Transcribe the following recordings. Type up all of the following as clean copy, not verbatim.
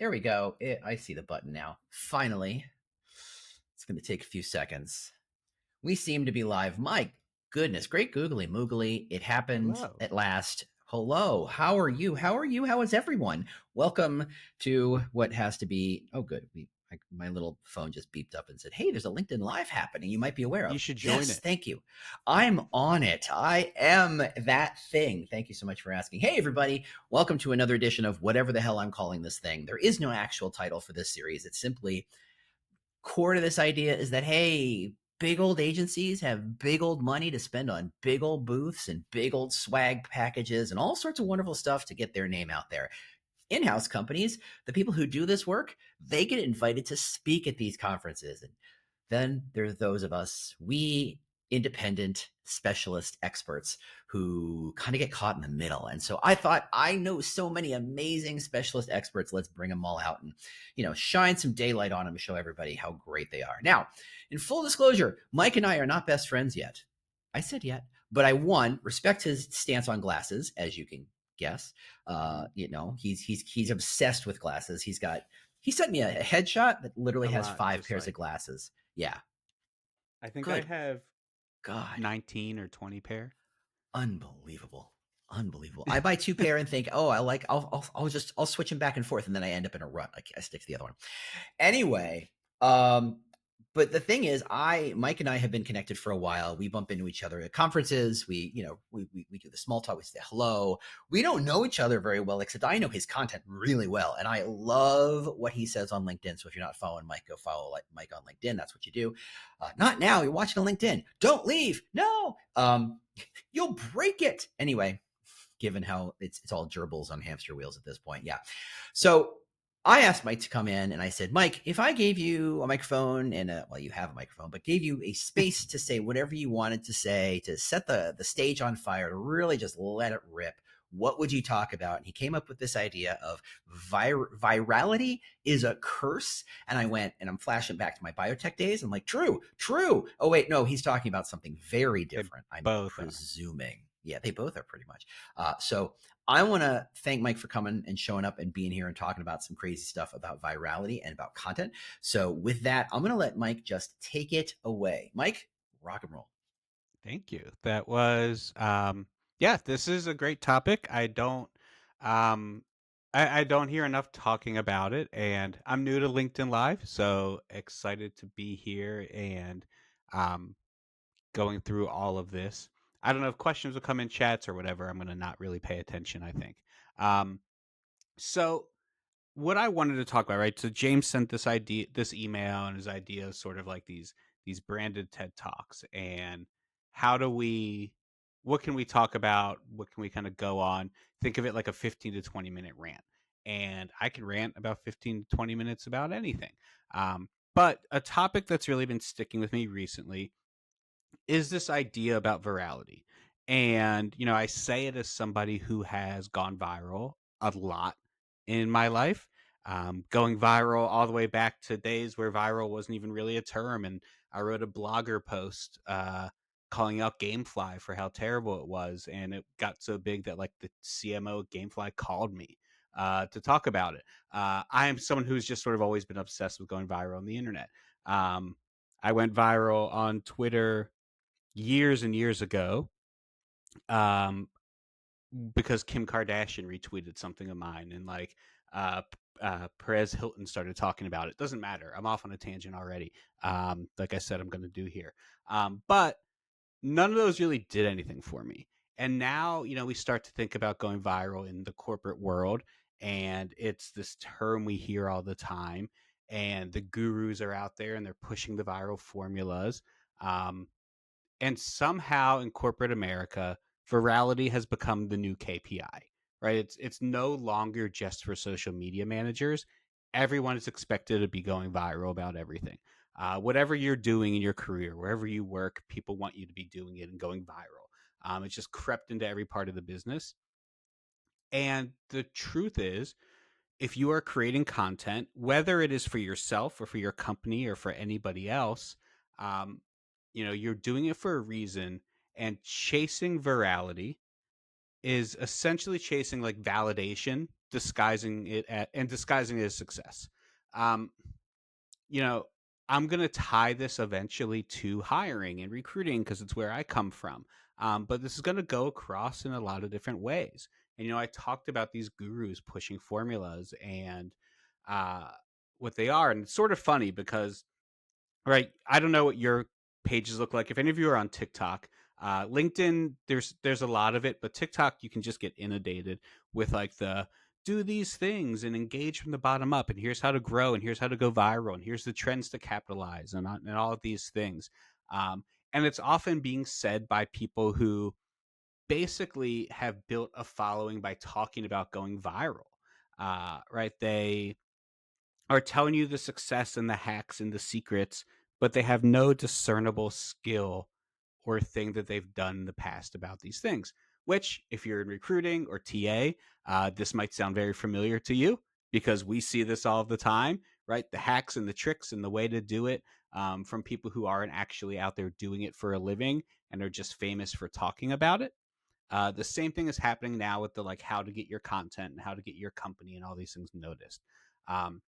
There we go. I see the button now. Finally. It's going to take a few seconds. We seem to be live. My goodness, great googly moogly. It happened Hello. at last. Hello. How are you? How are you? How is everyone? Welcome to what has to be. Oh, good. My little phone just beeped up and said, "Hey, there's a LinkedIn Live happening you might be aware You of." should join Yes, it. thank you. I'm on it. I am that thing. Thank you so much for asking. Hey, everybody. Welcome to another edition of whatever the hell I'm calling this thing. There is no actual title for this series. It's simply core to this idea is that, hey, big old agencies have big old money to spend on big old booths and big old swag packages and all sorts of wonderful stuff to get their name out there. In-house companies, the people who do this work, they get invited to speak at these conferences. And then there's those of us, we independent specialist experts who kind of get caught in the middle. And so I thought, I know so many amazing specialist experts. Let's bring them all out and, shine some daylight on them to show everybody how great they are. Now, in full disclosure, Mike and I are not best friends yet. I said yet, but I respect his stance on glasses, as you can guess. He's obsessed with glasses. He sent me a headshot that literally A has lot, 5 just pairs of like glasses. Yeah. I think I Good have God. 19 or 20 pair. Unbelievable. Unbelievable. I buy 2 pair and think, oh, I'll switch them back and forth. And then I end up in a rut. I stick to the other one. Anyway, um, but the thing is, Mike and I have been connected for a while. We bump into each other at conferences. We do the small talk. We say hello. We don't know each other very well, except I know his content really well, and I love what he says on LinkedIn. So if you're not following Mike, go follow Mike on LinkedIn. That's what you do. Not now. You're watching on LinkedIn. Don't leave. No. You'll break it anyway. Given how it's all gerbils on hamster wheels at this point, yeah. So I asked Mike to come in and I said, Mike, if I gave you a microphone and you have a microphone, but gave you a space to say whatever you wanted to say, to set the stage on fire, to really just let it rip, what would you talk about? And he came up with this idea of virality is a curse. And I went, and I'm flashing back to my biotech days. I'm like, true. Oh, wait, no, he's talking about something very They different. I'm both are. presuming. Yeah, they both are pretty much. So I want to thank Mike for coming and showing up and being here and talking about some crazy stuff about virality and about content. So with that, I'm going to let Mike just take it away. Mike, rock and roll. Thank you. That was yeah, this is a great topic. Um I don't hear enough talking about it, and I'm new to LinkedIn Live, so excited to be here and um going through all of this. I don't know if questions will come in chats or whatever. I'm gonna not really pay attention, I think. Um so what I wanted to talk about, right? So James sent this email, and his idea is sort of like these branded TED Talks, and how do we, what can we talk about? What can we kind of go on? Think of it like a 15 to 20 minute rant, and I can rant about 15 to 20 minutes about anything. But a topic that's really been sticking with me recently is this idea about virality. And, I say it as somebody who has gone viral a lot in my life, going viral all the way back to days where viral wasn't even really a term. And I wrote a blogger post calling out Gamefly for how terrible it was. And it got so big that like the CMO of Gamefly called me to talk about it. I am someone who's just sort of always been obsessed with going viral on the internet. I went viral on Twitter years and years ago, um, because Kim Kardashian retweeted something of mine, and like Perez Hilton started talking about it. Doesn't matter. I'm off on a tangent already. Like I said, I'm going to do here. But none of those really did anything for me. And now, we start to think about going viral in the corporate world, and it's this term we hear all the time. And the gurus are out there, and they're pushing the viral formulas. Um, and somehow in corporate America, virality has become the new KPI, right? It's no longer just for social media managers. Everyone is expected to be going viral about everything. Whatever you're doing in your career, wherever you work, people want you to be doing it and going viral. It's just crept into every part of the business. And the truth is, if you are creating content, whether it is for yourself or for your company or for anybody else, um, you're doing it for a reason. And chasing virality is essentially chasing like validation disguising it as success. Um, you know, I'm going to tie this eventually to hiring and recruiting because it's where I come from. But this is going to go across in a lot of different ways. And, I talked about these gurus pushing formulas and uh, what they are. And it's sort of funny because, right, I don't know what your pages look like. If any of you are on TikTok, LinkedIn, there's a lot of it, but TikTok, you can just get inundated with like the do these things and engage from the bottom up, and here's how to grow, and here's how to go viral, and here's the trends to capitalize, and all of these things. And it's often being said by people who basically have built a following by talking about going viral. Right? They are telling you the success and the hacks and the secrets, but they have no discernible skill or thing that they've done in the past about these things. Which, if you're in recruiting or TA, this might sound very familiar to you because we see this all the time, right? The hacks and the tricks and the way to do it from people who aren't actually out there doing it for a living and are just famous for talking about it. The same thing is happening now with the like how to get your content and how to get your company and all these things noticed. Um,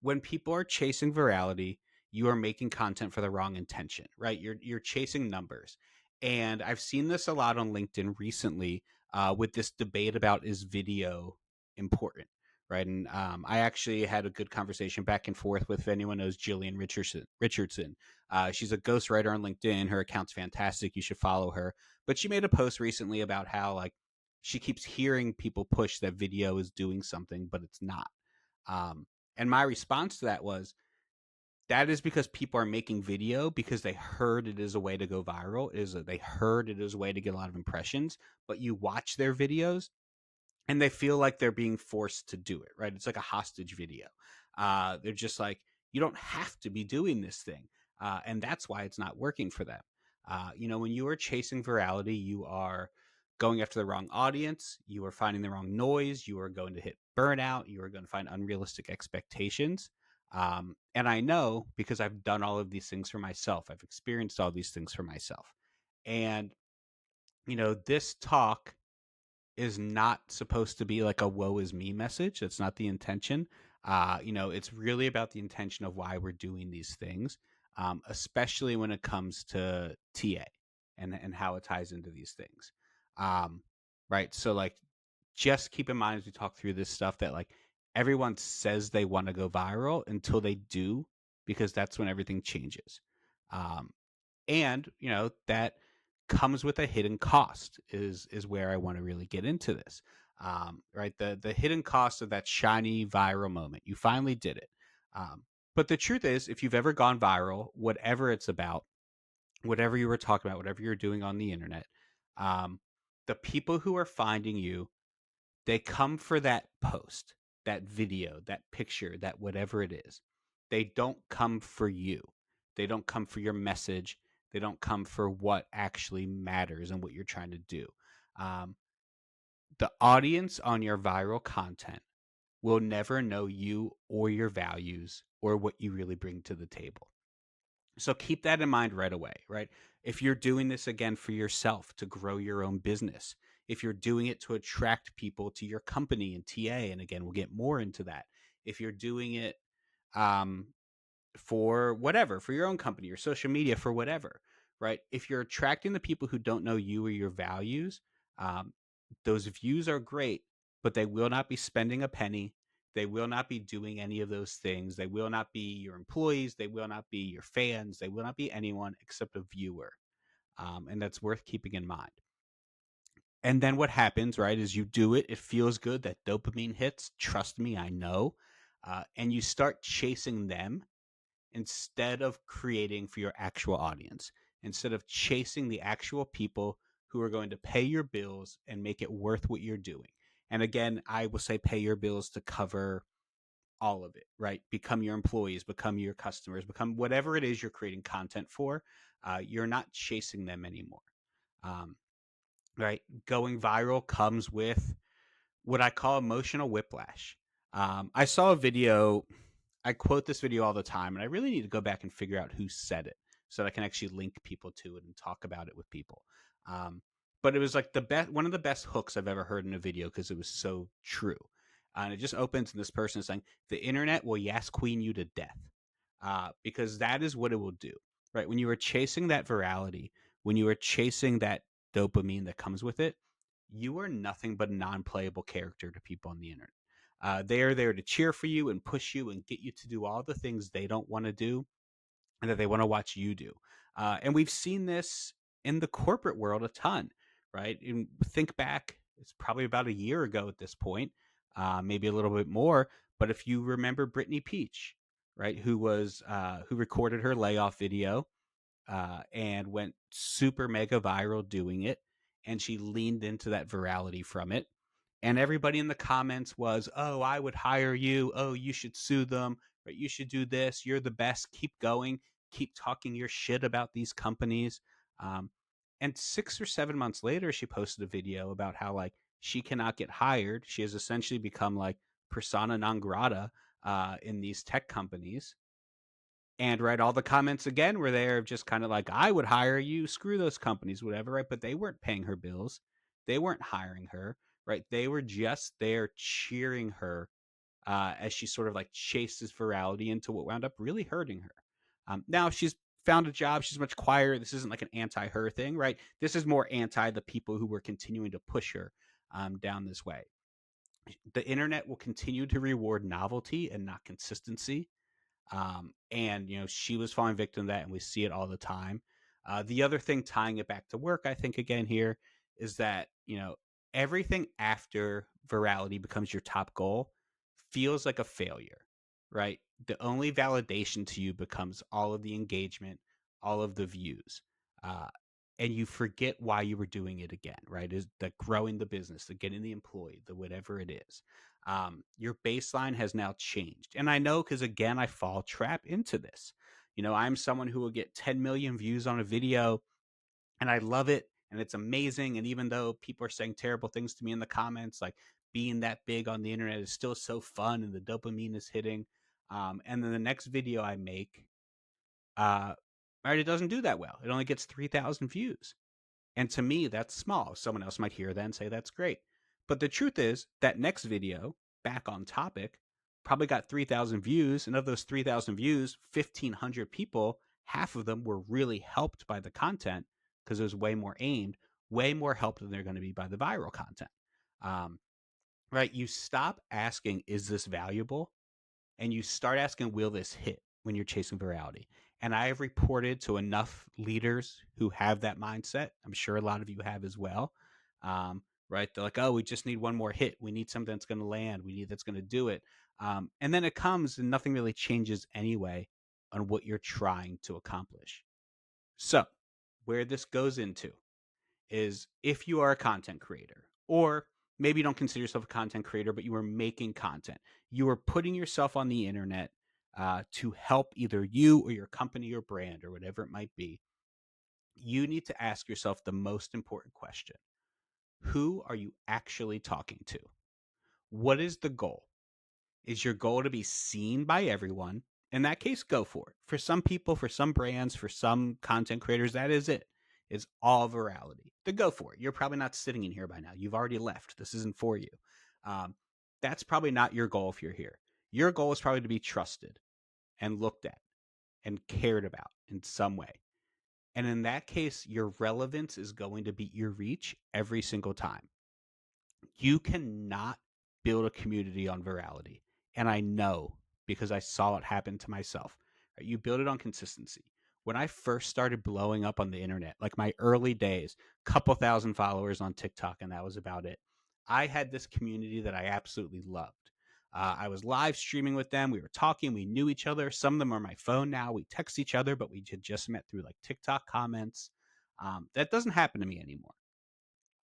when people are chasing virality, you are making content for the wrong intention, right? You're chasing numbers, and I've seen this a lot on LinkedIn recently with this debate about is video important, right? And I actually had a good conversation back and forth with if anyone knows Jillian Richardson. She's a ghostwriter on LinkedIn. Her account's fantastic. You should follow her. But she made a post recently about how like she keeps hearing people push that video is doing something, but it's not. Um, and my response to that was that is because people are making video because they heard it is a way to go viral. They heard it is a way to get a lot of impressions, but you watch their videos and they feel like they're being forced to do it, right? It's like a hostage video. They're just like, you don't have to be doing this thing. And that's why it's not working for them. When you are chasing virality, you are going after the wrong audience. You are finding the wrong noise. You are going to hit burnout. You are going to find unrealistic expectations. And I know because I've done all of these things for myself. I've experienced all these things for myself. And, this talk is not supposed to be like a woe is me message. That's not the intention. It's really about the intention of why we're doing these things, especially when it comes to TA and how it ties into these things. Um, right. So, like, just keep in mind as we talk through this stuff that, like, everyone says they want to go viral until they do, because that's when everything changes. Um, and that comes with a hidden cost is where I want to really get into this. Right, the hidden cost of that shiny viral moment. You finally did it. But the truth is, if you've ever gone viral, whatever it's about, whatever you were talking about, whatever you're doing on the internet, um, the people who are finding you, they come for that post, that video, that picture, that whatever it is. They don't come for you. They don't come for your message. They don't come for what actually matters and what you're trying to do. Um, the audience on your viral content will never know you or your values or what you really bring to the table. So keep that in mind right away, right? If you're doing this again for yourself to grow your own business, if you're doing it to attract people to your company and TA, and again, we'll get more into that. If you're doing it um, for whatever, for your own company or social media, for whatever, right? If you're attracting the people who don't know you or your values, um, those views are great, but they will not be spending a penny. They will not be doing any of those things. They will not be your employees. They will not be your fans. They will not be anyone except a viewer. And that's worth keeping in mind. And then what happens, right, is you do it. It feels good. That dopamine hits. Trust me, I know. And you start chasing them instead of creating for your actual audience, instead of chasing the actual people who are going to pay your bills and make it worth what you're doing. And again, I will say pay your bills to cover all of it, right? Become your employees, become your customers, become whatever it is you're creating content for. You're not chasing them anymore. Um, right? Going viral comes with what I call emotional whiplash. I saw a video. I quote this video all the time, and I really need to go back and figure out who said it so that I can actually link people to it and talk about it with people. Um, but it was like one of the best hooks I've ever heard in a video because it was so true. And it just opens, and this person is saying, the internet will yes queen you to death, because that is what it will do, right? When you are chasing that virality, when you are chasing that dopamine that comes with it, you are nothing but a non-playable character to people on the internet. They are there to cheer for you and push you and get you to do all the things they don't want to do and that they want to watch you do. And we've seen this in the corporate world a ton, right? And think back, it's probably about a year ago at this point, maybe a little bit more. But if you remember Brittany Peach, right, who recorded her layoff video and went super mega viral doing it, and she leaned into that virality from it. And everybody in the comments was, "Oh, I would hire you. Oh, you should sue them. Right? You should do this. You're the best. Keep going. Keep talking your shit about these companies." Um, and 6 or 7 months later, she posted a video about how like she cannot get hired. She has essentially become like persona non grata in these tech companies. And right, all the comments again were there, just kind of like, I would hire you, screw those companies, whatever, right? But they weren't paying her bills. They weren't hiring her, right? They were just there cheering her as she sort of like chased this virality into what wound up really hurting her. Now she's found a job. She's much quieter. This isn't like an anti her thing, right? This is more anti the people who were continuing to push her down this way. The internet will continue to reward novelty and not consistency, and she was falling victim to that, and we see it all the time. The other thing, tying it back to work, I think again here, is that everything after virality becomes your top goal feels like a failure, right? The only validation to you becomes all of the engagement, all of the views, uh, and you forget why you were doing it again, right? Is the growing the business, the getting the employee, the whatever it is. Your baseline has now changed. And I know because, again, I fall trap into this. I'm someone who will get 10 million views on a video and I love it and it's amazing. And even though people are saying terrible things to me in the comments, like being that big on the internet is still so fun and the dopamine is hitting. And then the next video I make, uh, right, it doesn't do that well. It only gets 3,000 views. And to me, that's small. Someone else might hear that and say that's great. But the truth is, that next video, back on topic, probably got 3,000 views. And of those 3,000 views, 1,500 people, half of them were really helped by the content because it was way more aimed, way more helped than they're going to be by the viral content. Um, right? You stop asking, is this valuable? And you start asking, will this hit when you're chasing virality? And I have reported to enough leaders who have that mindset. I'm sure a lot of you have as well. Right? They're like, oh, we just need one more hit. We need something that's going to land. We need that's going to do it. And then it comes and nothing really changes anyway on what you're trying to accomplish. So, where this goes into is if you are a content creator, or maybe you don't consider yourself a content creator, but you are making content, you are putting yourself on the internet to help either you or your company or brand or whatever it might be, you need to ask yourself the most important question: who are you actually talking to? What is the goal? Is your goal to be seen by everyone? In that case, go for it. For some people, for some brands, for some content creators, that is it. It's all virality. Then go for it. You're probably not sitting in here by now. You've already left. This isn't for you. Um, that's probably not your goal if you're here. Your goal is probably to be trusted and looked at and cared about in some way. And in that case, your relevance is going to beat your reach every single time. You cannot build a community on virality. And I know because I saw it happen to myself. Right? You build it on consistency. When I first started blowing up on the internet, like my early days, couple thousand followers on TikTok, and that was about it. I had this community that I absolutely loved. I was live streaming with them. We were talking. We knew each other. Some of them are on my phone now. We text each other, but we had just met through like TikTok comments. That doesn't happen to me anymore.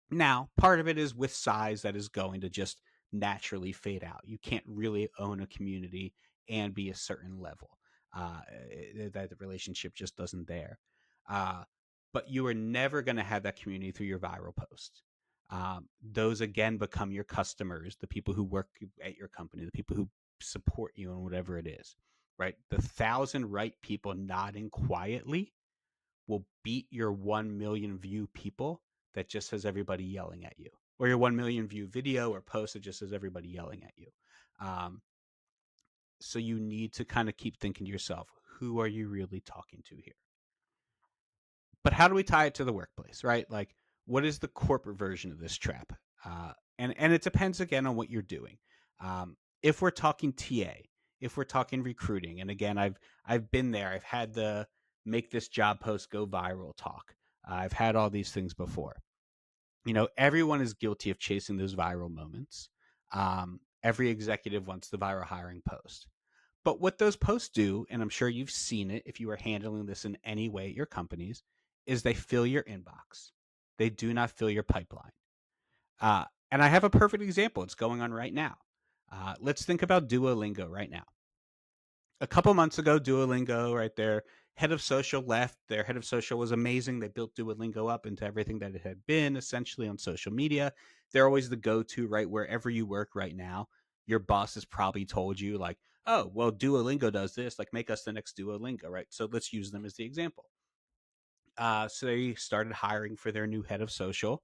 Now, part of it is with size that is going to just naturally fade out. You can't really own a community and be a certain level. That the relationship just doesn't there. Uh, but you are never going to have that community through your viral posts. Those again become your customers, the people who work at your company, the people who support you and whatever it is, right? The 1,000 right people nodding quietly will beat your 1 million view people that just has everybody yelling at you. or your 1 million view video or post that just says everybody yelling at you. Um, so you need to kind of keep thinking to yourself, who are you really talking to here? But how do we tie it to the workplace, right? Like, what is the corporate version of this trap? And it depends again on what you're doing. If we're talking TA, if we're talking recruiting, and again, I've been there. I've had the make this job post go viral talk. I've had all these things before. Everyone is guilty of chasing those viral moments. Every executive wants the viral hiring post. But what those posts do, and I'm sure you've seen it if you are handling this in any way at your companies, is they fill your inbox. They do not fill your pipeline. And I have a perfect example. It's going on right now. Let's think about Duolingo right now. A couple months ago, Duolingo, right there, head of social left. Their head of social was amazing. They built Duolingo up into everything that it had been essentially on social media. They're always the go to, right? Wherever you work right now, your boss has probably told you, like, oh, well, Duolingo does this, like, make us the next Duolingo, right? So let's use them as the example. So they started hiring for their new head of social.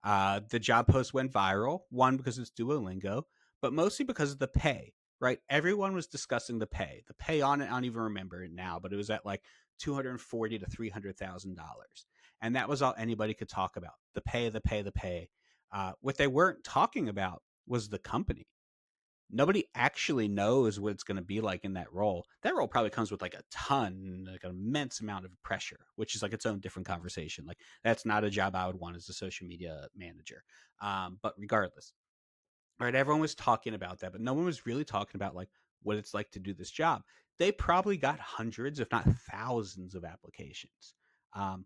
The job post went viral, one, because it's Duolingo, but mostly because of the pay, right? Everyone was discussing the pay. The pay on it, I don't even remember it now, but it was at like $240,000 to $300,000. And that was all anybody could talk about: the pay, the pay, the pay. What they weren't talking about was the company. Nobody actually knows what it's going to be like in that role. That role probably comes with like a ton, like an immense amount of pressure, which is like its own different conversation. Like, that's not a job I would want as a social media manager. But regardless, right? Everyone was talking about that, but no one was really talking about like what it's like to do this job. They probably got hundreds, if not thousands, of applications. Um,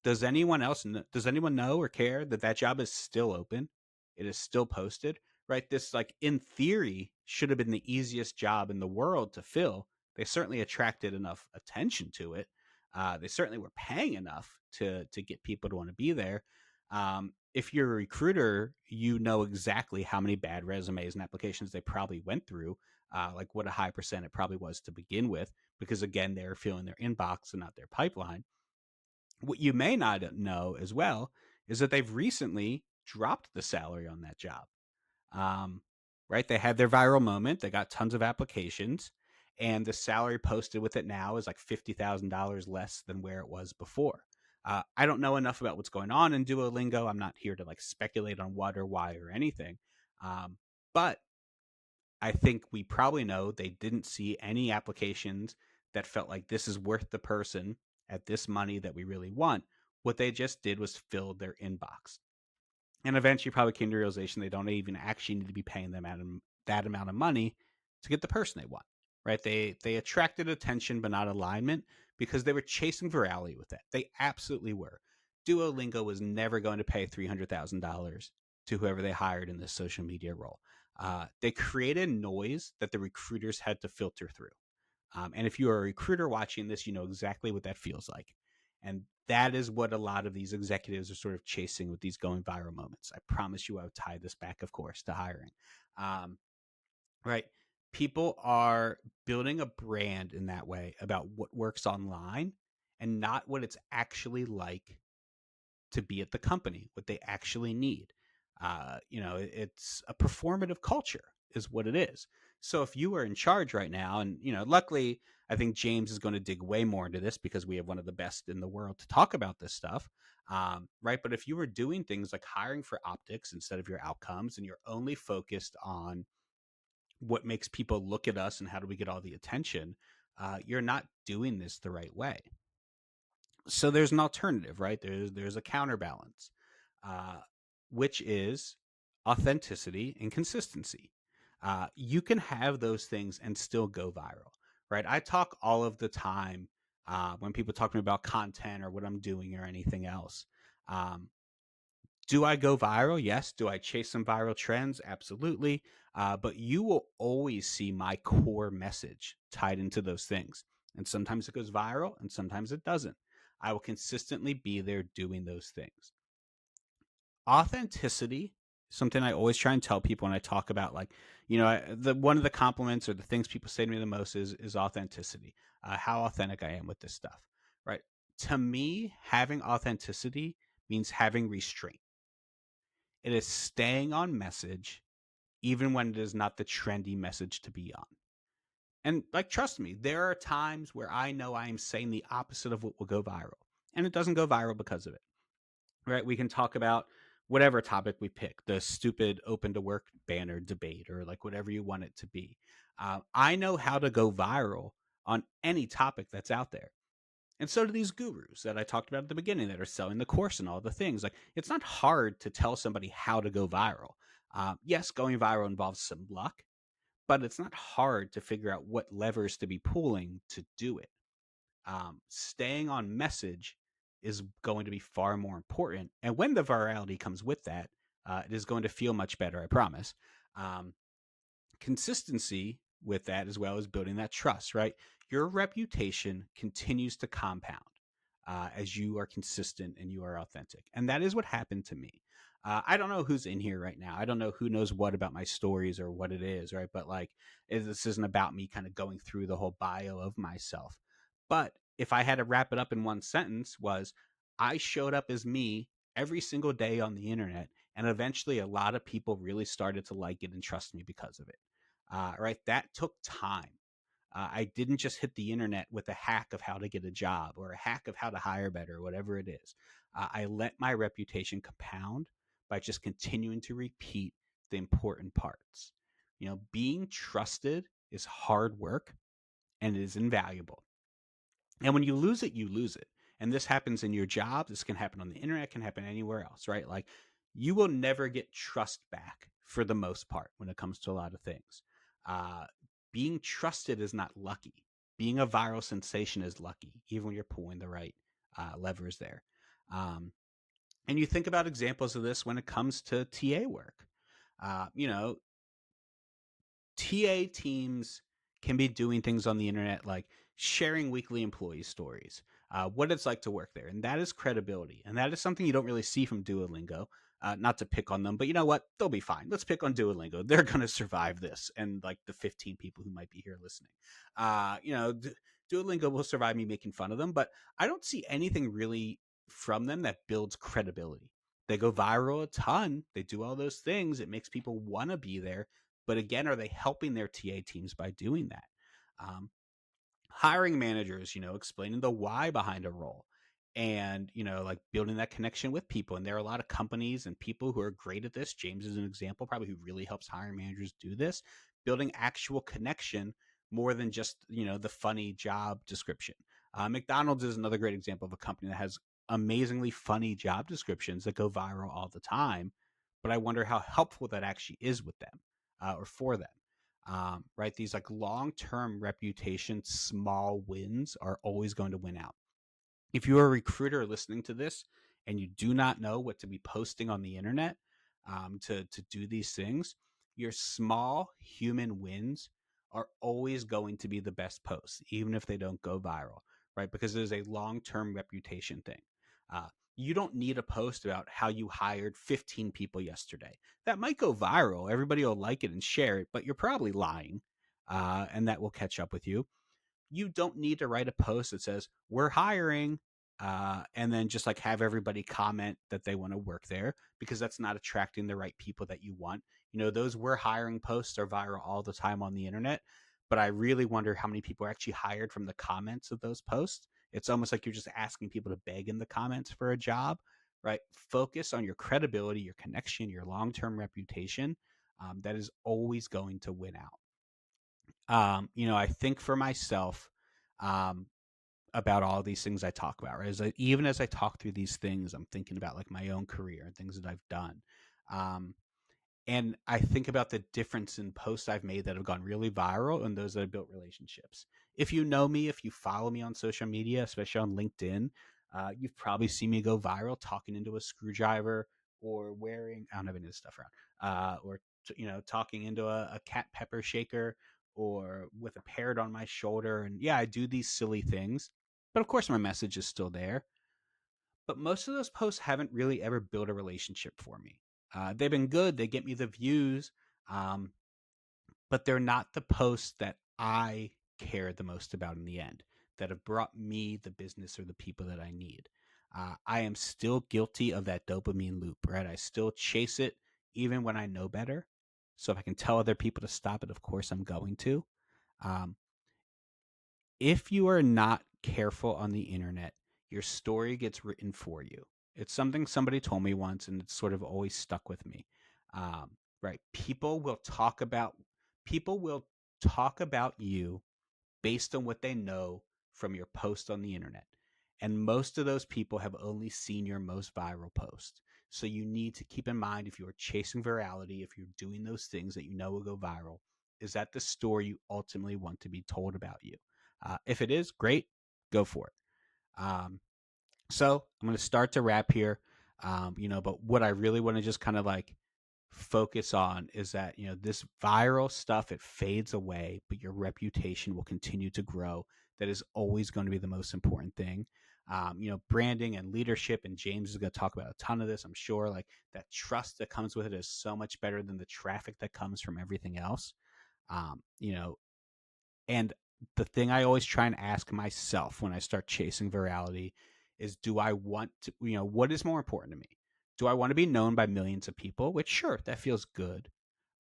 does anyone know or care that that job is still open? It is still posted, right? This, like, in theory, should have been the easiest job in the world to fill. They certainly attracted enough attention to it. They certainly were paying enough to get people to want to be there. If you're a recruiter, you know exactly how many bad resumes and applications they probably went through, like what a high percent it probably was to begin with, because again, they're filling their inbox and not their pipeline. What you may not know as well is that they've recently dropped the salary on that job. Um, right? They had their viral moment, they got tons of applications, and the salary posted with it now is like $50,000 less than where it was before. I don't know enough about what's going on in Duolingo. I'm not here to like speculate on what or why or anything. But I think we probably know they didn't see any applications that felt like this is worth the person at this money that we really want. What they just did was fill their inbox. And eventually probably came to the realization they don't even actually need to be paying them that amount of money to get the person they want. Right? They attracted attention but not alignment because they were chasing virality with that. They absolutely were. Duolingo was never going to pay $300,000 to whoever they hired in this social media role. They created noise that the recruiters had to filter through. And if you are a recruiter watching this, you know exactly what that feels like. And that is what a lot of these executives are sort of chasing with these going viral moments. I promise you, I would tie this back, of course, to hiring. Um, right? People are building a brand in that way about what works online and not what it's actually like to be at the company, what they actually need. It's a performative culture, is what it is. So if you are in charge right now, and luckily, I think James is going to dig way more into this because we have one of the best in the world to talk about this stuff, right? But if you were doing things like hiring for optics instead of your outcomes, and you're only focused on what makes people look at us and how do we get all the attention, you're not doing this the right way. So there's an alternative, right? There's a counterbalance, uh, which is authenticity and consistency. You can have those things and still go viral, right? I talk all of the time when people talk to me about content or what I'm doing or anything else. Um, do I go viral? Yes. Do I chase some viral trends? Absolutely. But you will always see my core message tied into those things. And sometimes it goes viral and sometimes it doesn't. I will consistently be there doing those things. Authenticity, something I always try and tell people when I talk about, like, the one of the compliments or the things people say to me the most is authenticity, how authentic I am with this stuff, right? To me, having authenticity means having restraint. It is staying on message even when it is not the trendy message to be on. And like, trust me, there are times where I know I am saying the opposite of what will go viral, and it doesn't go viral because of it. Right? We can talk about whatever topic we pick, the stupid open to work banner debate, or like whatever you want it to be. I know how to go viral on any topic that's out there. And so do these gurus that I talked about at the beginning that are selling the course and all the things. Like, it's not hard to tell somebody how to go viral. Yes, going viral involves some luck, but it's not hard to figure out what levers to be pulling to do it. Staying on message is going to be far more important. And when the virality comes with that, it is going to feel much better, I promise. Um, Consistency with that, as well as building that trust, right? Your reputation continues to compound as you are consistent and you are authentic. And that is what happened to me. I don't know who's in here right now. I don't know who knows what about my stories or what it is, right? But like, this isn't about me kind of going through the whole bio of myself. But if I had to wrap it up in one sentence, was I showed up as me every single day on the internet, and eventually a lot of people really started to like it and trust me because of it. Right? That took time. I didn't just hit the internet with a hack of how to get a job or a hack of how to hire better, or whatever it is. I let my reputation compound by just continuing to repeat the important parts. Being trusted is hard work and it is invaluable. And when you lose it, you lose it. And this happens in your job. This can happen on the internet, can happen anywhere else, right? Like, you will never get trust back for the most part when it comes to a lot of things. Uh, Being trusted is not lucky. Being a viral sensation is lucky, even when you're pulling the right levers there. Um, and you think about examples of this when it comes to TA work. Uh, you know, TA teams can be doing things on the internet like sharing weekly employee stories, what it's like to work there. And that is credibility. And that is something you don't really see from Duolingo. Not to pick on them, but you know what? They'll be fine. Let's pick on Duolingo. They're going to survive this. And like the 15 people who might be here listening. Duolingo will survive me making fun of them, but I don't see anything really from them that builds credibility. They go viral a ton. They do all those things. It makes people want to be there, but again, are they helping their TA teams by doing that? Um, Hiring managers, explaining the why behind a role, and, like building that connection with people. And there are a lot of companies and people who are great at this. James is an example, probably, who really helps hiring managers do this, building actual connection more than just, the funny job description. McDonald's is another great example of a company that has amazingly funny job descriptions that go viral all the time. But I wonder how helpful that actually is with them or for them. Right? These like long term reputation, small wins are always going to win out. If you're a recruiter listening to this and you do not know what to be posting on the internet to do these things, your small human wins are always going to be the best posts, even if they don't go viral, right? Because it is a long term reputation thing. Uh, you don't need a post about how you hired 15 people yesterday. That might go viral. Everybody will like it and share it, but you're probably lying, and that will catch up with you. You don't need to write a post that says we're hiring, and then just like have everybody comment that they want to work there, because that's not attracting the right people that you want. Those we're hiring posts are viral all the time on the internet, but I really wonder how many people are actually hired from the comments of those posts. It's almost like you're just asking people to beg in the comments for a job, right? Focus on your credibility, your connection, your long-term reputation. That is always going to win out. I think for myself, um, about all these things I talk about, right? Even as I talk through these things, I'm thinking about like my own career and things that I've done. Um, and I think about the difference in posts I've made that have gone really viral and those that have built relationships. If you know me, if you follow me on social media, especially on LinkedIn, you've probably seen me go viral talking into a screwdriver, or wearing, I don't have any of this stuff around, or, talking into a cat pepper shaker, or with a parrot on my shoulder. And yeah, I do these silly things, but of course my message is still there. But most of those posts haven't really ever built a relationship for me. They've been good, they get me the views, um, but they're not the posts that I care the most about in the end, that have brought me the business or the people that I need. I am still guilty of that dopamine loop, right? I still chase it even when I know better. So if I can tell other people to stop it, of course I'm going to. Um, if you are not careful on the internet, your story gets written for you. It's something somebody told me once, and it's sort of always stuck with me. Um, right? People will talk about you based on what they know from your post on the internet. And most of those people have only seen your most viral post. So you need to keep in mind, if you are chasing virality, if you're doing those things that you know will go viral, is that the story you ultimately want to be told about you? If it is, great, go for it. So I'm going to start to wrap here. But what I really want to just kind of like focus on is that, this viral stuff, it fades away, but your reputation will continue to grow. That is always going to be the most important thing. Branding and leadership, and James is going to talk about a ton of this, I'm sure. Like, that trust that comes with it is so much better than the traffic that comes from everything else. um, you know and the thing I always try and ask myself when I start chasing virality is, do I want to, what is more important to me? Do I want to be known by millions of people? Which, sure, that feels good.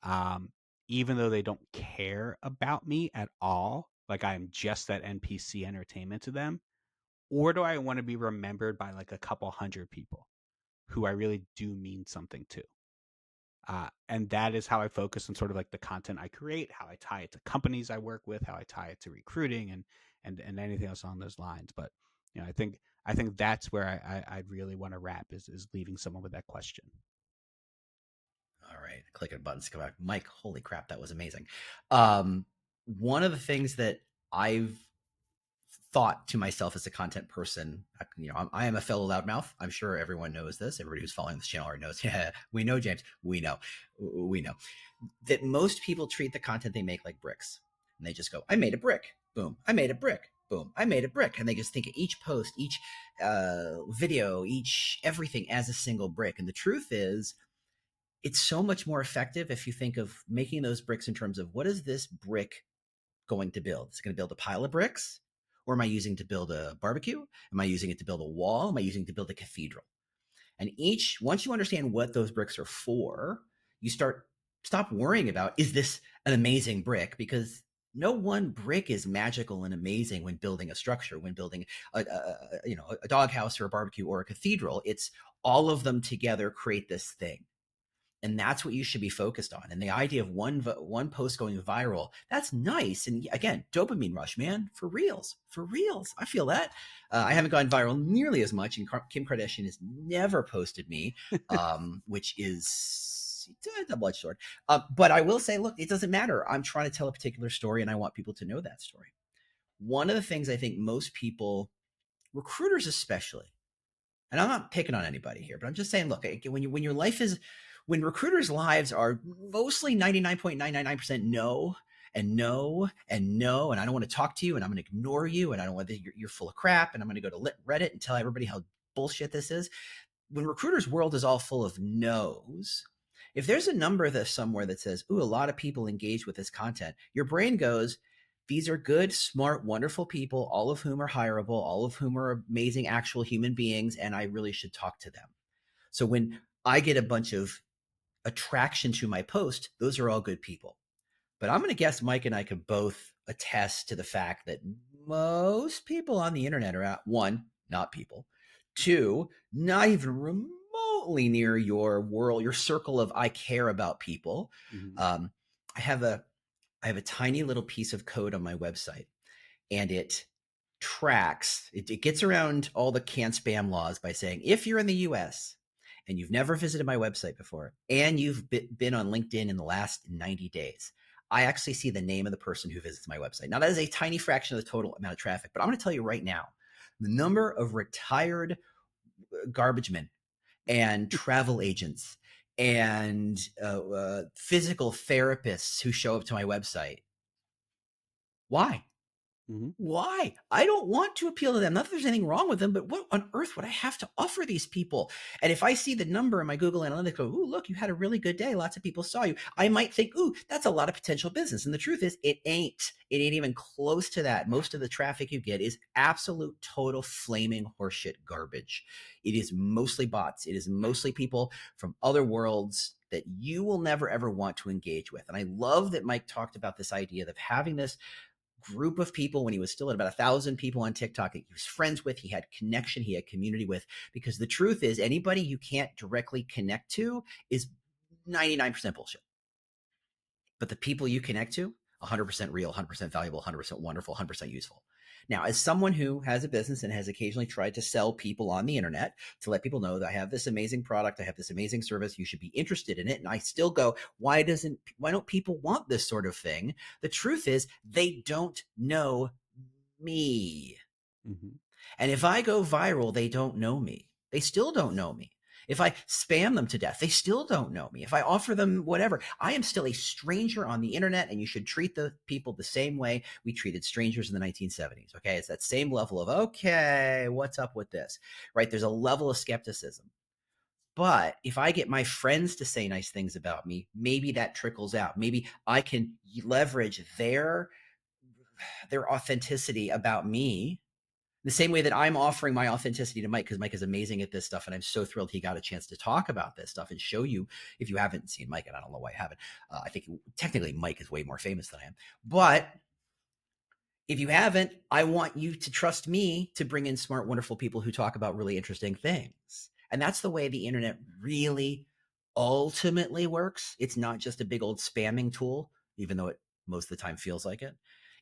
Um, Even though they don't care about me at all, like I am just that NPC entertainment to them. Or do I want to be remembered by like a couple hundred people who I really do mean something to? And that is how I focus on sort of like the content I create, how I tie it to companies I work with, how I tie it to recruiting, and anything else along those lines. But I think that's where I really want to wrap, is leaving someone with that question. All right, clicking buttons come back. Mike, holy crap, that was amazing. One of the things that I've thought to myself as a content person, I am a fellow loudmouth. I'm sure everyone knows this. Everybody who's following this channel already knows. Yeah, we know, James. We know that most people treat the content they make like bricks, and they just go, "I made a brick. Boom. I made a brick. Boom. I made a brick," and they just think of each post, each video, each everything as a single brick. And the truth is, it's so much more effective if you think of making those bricks in terms of, what is this brick going to build? Is it going to build a pile of bricks? Or am I using to build a barbecue? Am I using it to build a wall? Am I using it to build a cathedral? And once you understand what those bricks are for, you stop worrying about, is this an amazing brick? Because no one brick is magical and amazing when building a structure, when building a doghouse or a barbecue or a cathedral. It's all of them together create this thing, and that's what you should be focused on. And the idea of one post going viral, that's nice. And again, dopamine rush, man, for reals, for reals. I feel that. I haven't gone viral nearly as much, and Kim Kardashian has never posted me, which is a double-edged sword. But I will say, look, it doesn't matter. I'm trying to tell a particular story, and I want people to know that story. One of the things I think most people, recruiters especially, and I'm not picking on anybody here, but I'm just saying, look, when recruiters' lives are mostly 99.999% no and no and no, and I don't want to talk to you, and I'm going to ignore you, and I don't want to, you're full of crap, and I'm going to go to Reddit and tell everybody how bullshit this is. When recruiters' world is all full of no's, if there's a number that somewhere that says, "Ooh, a lot of people engage with this content," your brain goes, "These are good, smart, wonderful people, all of whom are hireable, all of whom are amazing actual human beings, and I really should talk to them." So when I get a bunch of attraction to my post, those are all good people. But I'm going to guess Mike and I could both attest to the fact that most people on the internet are at, one, not people, two, not even remotely near your world, your circle of "I care about people." Hmm. Um, I have a tiny little piece of code on my website, and it gets around all the can spam laws by saying, if you're in the US and you've never visited my website before, and you've been on LinkedIn in the last 90 days, I actually see the name of the person who visits my website. Now, that is a tiny fraction of the total amount of traffic, but I'm going to tell you right now, the number of retired garbage men and travel agents and physical therapists who show up to my website. Why? Mhm. Why? I don't want to appeal to them. Not that there's anything wrong with them, but what on earth would I have to offer these people? And if I see the number in my Google Analytics, go, ooh, look, you had a really good day. Lots of people saw you. I might think, ooh, that's a lot of potential business. And the truth is, it ain't. It ain't even close to that. Most of the traffic you get is absolute, total, flaming horseshit garbage. It is mostly bots. It is mostly people from other worlds that you will never ever want to engage with. And I love that Mike talked about this idea of having this group of people when he was still at about 1,000 people on TikTok that he was friends with, he had connection, he had community with. Because the truth is, anybody you can't directly connect to is 99% bullshit. But the people you connect to, 100% real, 100% valuable, 100% wonderful, 100% useful. Now, as someone who has a business and has occasionally tried to sell people on the internet to let people know that I have this amazing product, I have this amazing service, you should be interested in it, and I still go, why don't people want this sort of thing? The truth is, they don't know me. Mhm. And if I go viral, they don't know me. They still don't know me. If I spam them to death, they still don't know me. If I offer them whatever, I am still a stranger on the internet, and you should treat the people the same way we treated strangers in the 1970s. Okay. It's that same level of, okay, what's up with this? Right. There's a level of skepticism. But if I get my friends to say nice things about me, maybe that trickles out. Maybe I can leverage their authenticity about me the same way that I'm offering my authenticity to Mike, because Mike is amazing at this stuff. And I'm so thrilled he got a chance to talk about this stuff and show you. If you haven't seen Mike, and I don't know why you haven't, I think technically Mike is way more famous than I am. But if you haven't, I want you to trust me to bring in smart, wonderful people who talk about really interesting things. And that's the way the internet really ultimately works. It's not just a big old spamming tool, even though it most of the time feels like it.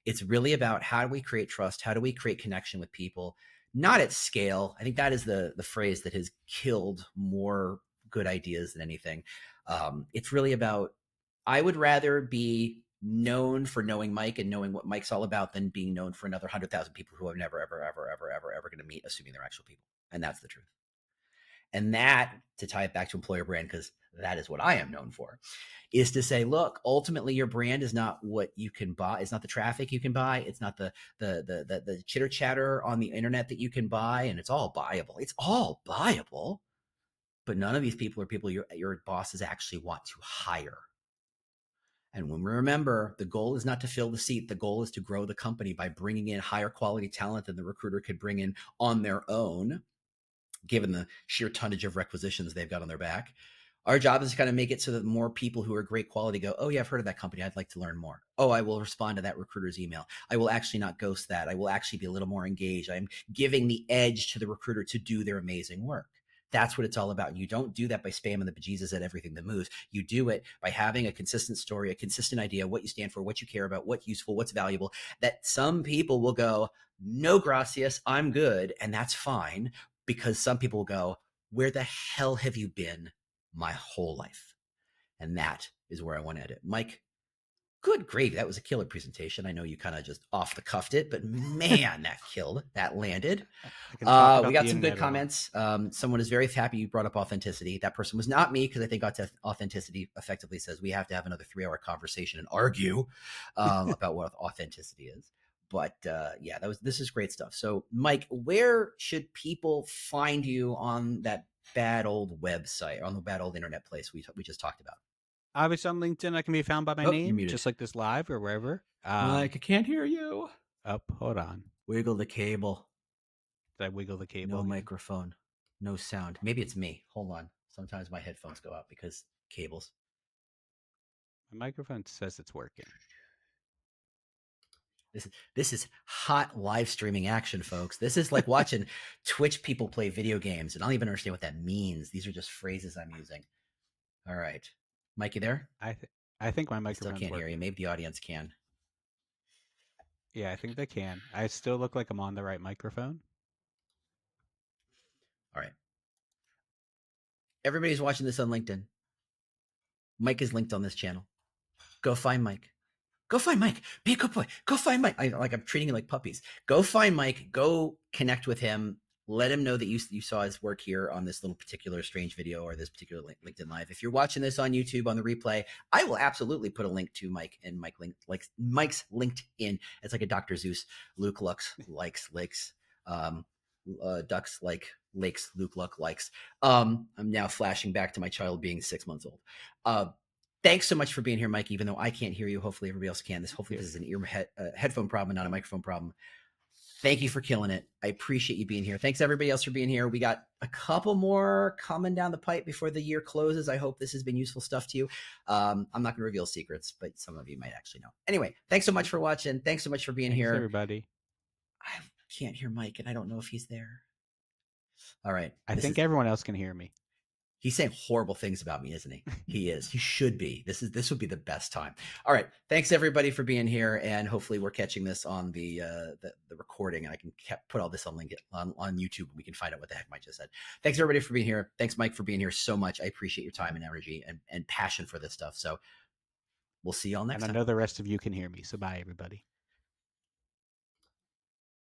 It's really about how do we create trust? How do we create connection with people? Not at scale. I think that is the phrase that has killed more good ideas than anything. It's really about I would rather be known for knowing Mike and knowing what Mike's all about than being known for another 100,000 people who I'm never, ever, ever, ever, ever, ever going to meet, assuming they're actual people. And that's the truth. And that, to tie it back to employer brand, because that is what I am known for, is to say, look, ultimately your brand is not what you can buy. It's not the traffic you can buy. It's not the chitter chatter on the internet that you can buy. And it's all buyable. It's all buyable. But none of these people are people your bosses actually want to hire. And when we remember, the goal is not to fill the seat, the goal is to grow the company by bringing in higher quality talent than the recruiter could bring in on their own, given the sheer tonnage of requisitions they've got on their back. Our job is to kind of make it so that more people who are great quality go, oh, yeah, I've heard of that company. I'd like to learn more. Oh, I will respond to that recruiter's email. I will actually not ghost that. I will actually be a little more engaged. I'm giving the edge to the recruiter to do their amazing work. That's what it's all about. You don't do that by spamming the bejesus at everything that moves. You do it by having a consistent story, a consistent idea, what you stand for, what you care about, what's useful, what's valuable, that some people will go, no, gracias, I'm good. And that's fine, because some people will go, where the hell have you been my whole life? And that is where I want to edit. Mike, good gravy. That was a killer presentation. I know you kind of just off the cuffed it, but man, that killed. That landed. I can talk We about got the some good internet at all. comments. Someone is very happy you brought up authenticity. That person was not me, because I think authenticity effectively says we have to have another 3 hour conversation and argue about what authenticity is. But yeah, this is great stuff. So, Mike, where should people find you on that bad old website, on the bad old internet place we just talked about? Obviously, on LinkedIn, I can be found by my Oh, you're name, muted. just like this live or wherever. Mike, I can't hear you. Up, hold on. Wiggle the cable. Did I wiggle the cable No again? microphone. No sound. Maybe it's me. Hold on. Sometimes my headphones go out because cables. My microphone says it's working. This is hot live streaming action, folks. This is like watching Twitch people play video games, and I don't even understand what that means. These are just phrases I'm using. All right. Mike, you there? I th- I think my I still microphone's can't hear you. working. Maybe the audience can. Yeah, I think they can. I still look like I'm on the right microphone. All right. Everybody's watching this on LinkedIn. Mike is linked on this channel. Go find Mike. Go find Mike. Be a good boy. Go find Mike. I'm treating you like puppies. Go find Mike. Go connect with him. let him know that you saw his work here on this little particular strange video or this particular LinkedIn live. If you're watching this on YouTube on the replay, I will absolutely put a link to Mike and Mike's LinkedIn. It's like a Dr. Zeus. Luke Lux likes lakes. Um, Ducks like lakes. Luke Luck likes. I'm now flashing back to my child being 6 months old. Uh, Thanks so much for being here, Mike. Even though I can't hear you, hopefully everybody else can. Thank Hopefully you. this is an headphone problem, not a microphone problem. Thank you for killing it. I appreciate you being here. Thanks everybody else for being here. We got a couple more coming down the pipe before the year closes. I hope this has been useful stuff to you. I'm not going to reveal secrets, but some of you might actually know. Anyway, thanks so much for watching. Thanks so much for being Thanks, here. everybody. I can't hear Mike, and I don't know if he's there. All right, I think everyone else can hear me. he's saying horrible things about me, isn't he? He is. He should be. This would be the best time. All right. Thanks everybody for being here, and hopefully we're catching this on the recording, and I can put all this on link on YouTube, and we can find out what the heck Mike just said. Thanks everybody for being here. Thanks Mike for being here so much. I appreciate your time and energy and passion for this stuff. So we'll see y'all next And I time. know the rest of you can hear me. So bye, everybody.